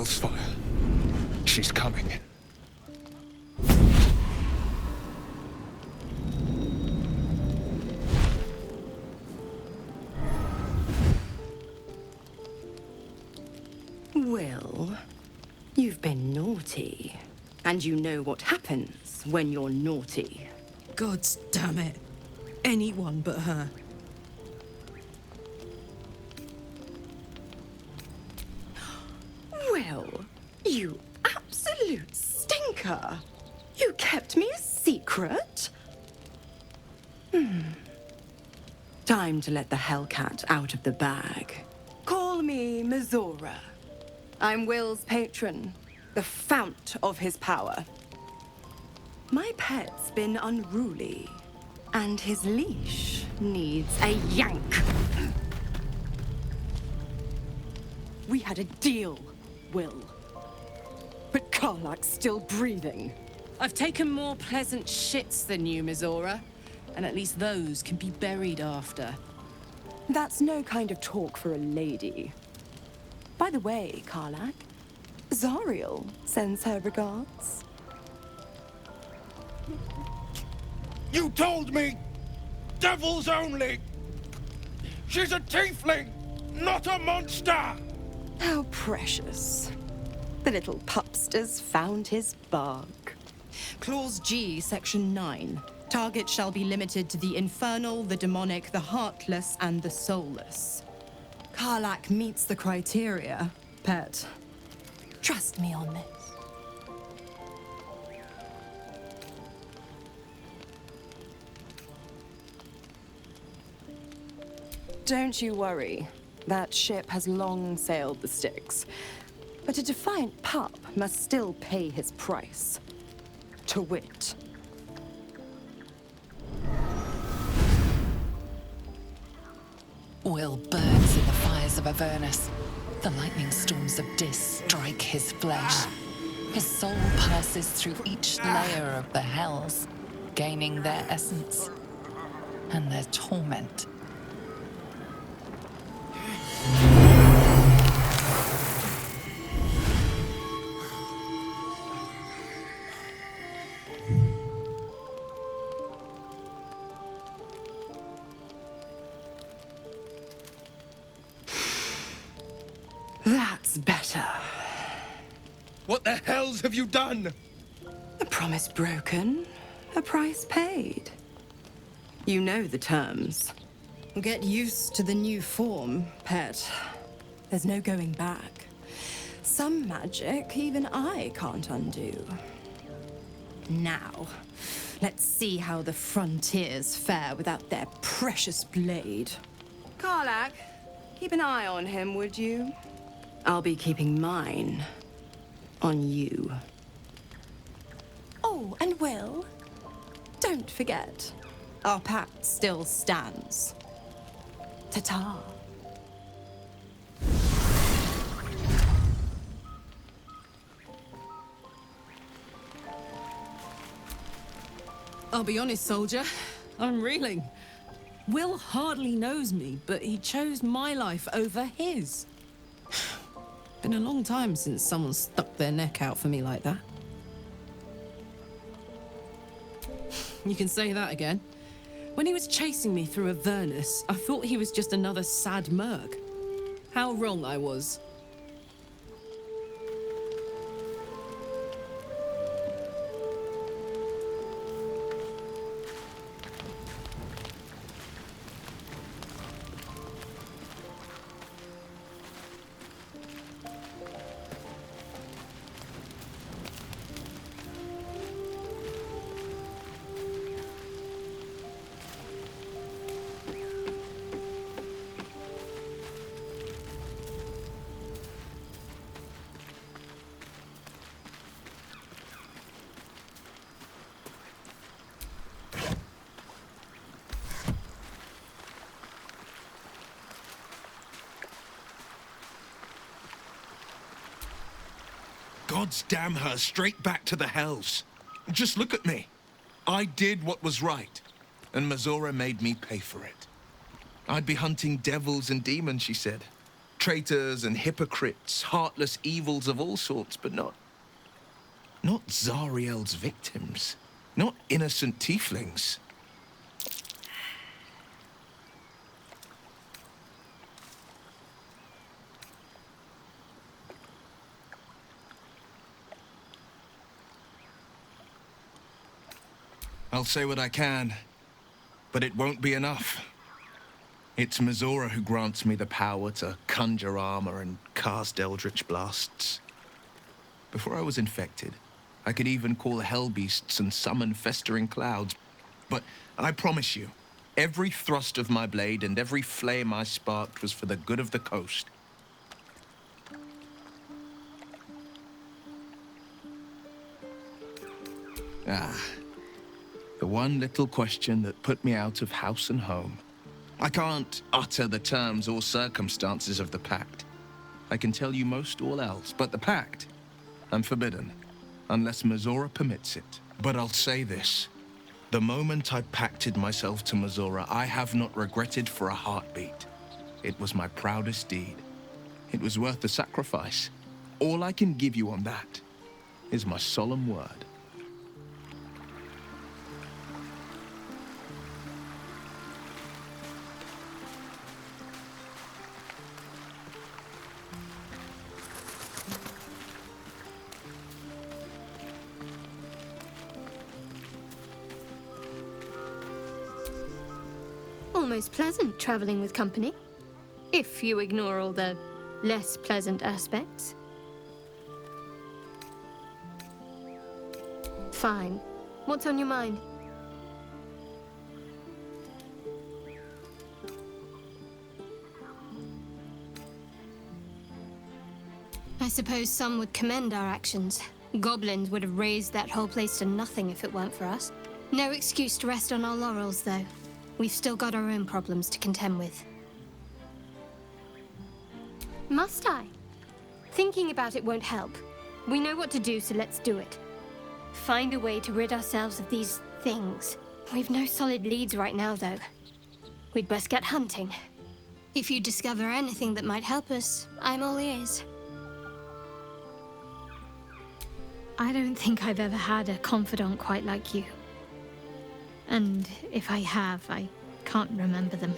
Hellfire. She's coming. Will, you've been naughty. And you know what happens when you're naughty. God damn it. Anyone but her. Will, you absolute stinker. You kept me a secret? Time to let the Hellcat out of the bag. Call me Mizora. I'm Will's patron, the fount of his power. My pet's been unruly, and his leash needs a yank. We had a deal, Will. But Karlak's still breathing. I've taken more pleasant shits than you, Mizora. And at least those can be buried after. That's no kind of talk for a lady. By the way, Karlak, Zariel sends her regards. You told me! Devils only! She's a tiefling, not a monster! How precious. The little pupster's found his bark. Clause G, Section 9. Target shall be limited to the infernal, the demonic, the heartless, and the soulless. Karlak meets the criteria, pet. Trust me on this. Don't you worry. That ship has long sailed the Styx. But a defiant pup must still pay his price. To wit. Will burns in the fires of Avernus. The lightning storms of Dis strike his flesh. His soul passes through each layer of the hells, gaining their essence and their torment. That's better. What the hells have you done? A promise broken, a price paid. You know the terms. Get used to the new form, pet. There's no going back. Some magic even I can't undo. Now, let's see how the frontiers fare without their precious blade. Karlak, keep an eye on him, would you? I'll be keeping mine on you. Oh, and Will, don't forget, our pact still stands. Ta-ta. I'll be honest, soldier. I'm reeling. Will hardly knows me, but he chose my life over his. Been a long time since someone stuck their neck out for me like that. You can say that again. When he was chasing me through Avernus, I thought he was just another sad merc. How wrong I was. Gods damn her, straight back to the hells. Just look at me. I did what was right, and Mizora made me pay for it. I'd be hunting devils and demons, she said. Traitors and hypocrites, heartless evils of all sorts, but not Zariel's victims. Not innocent tieflings. I'll say what I can, but it won't be enough. It's Mizora who grants me the power to conjure armor and cast eldritch blasts. Before I was infected, I could even call hell beasts and summon festering clouds. But I promise you, every thrust of my blade and every flame I sparked was for the good of the coast. The one little question that put me out of house and home. I can't utter the terms or circumstances of the pact. I can tell you most all else, but the pact, I'm forbidden, unless Mizora permits it. But I'll say this. The moment I pacted myself to Mizora, I have not regretted for a heartbeat. It was my proudest deed. It was worth the sacrifice. All I can give you on that is my solemn word. Almost pleasant traveling with company, if you ignore all the less pleasant aspects. Fine. What's on your mind? I suppose some would commend our actions. Goblins would have razed that whole place to nothing if it weren't for us. No excuse to rest on our laurels, though. We've still got our own problems to contend with. Must I? Thinking about it won't help. We know what to do, so let's do it. Find a way to rid ourselves of these things. We've no solid leads right now, though. We'd best get hunting. If you discover anything that might help us, I'm all ears. I don't think I've ever had a confidant quite like you. And if I have, I can't remember them.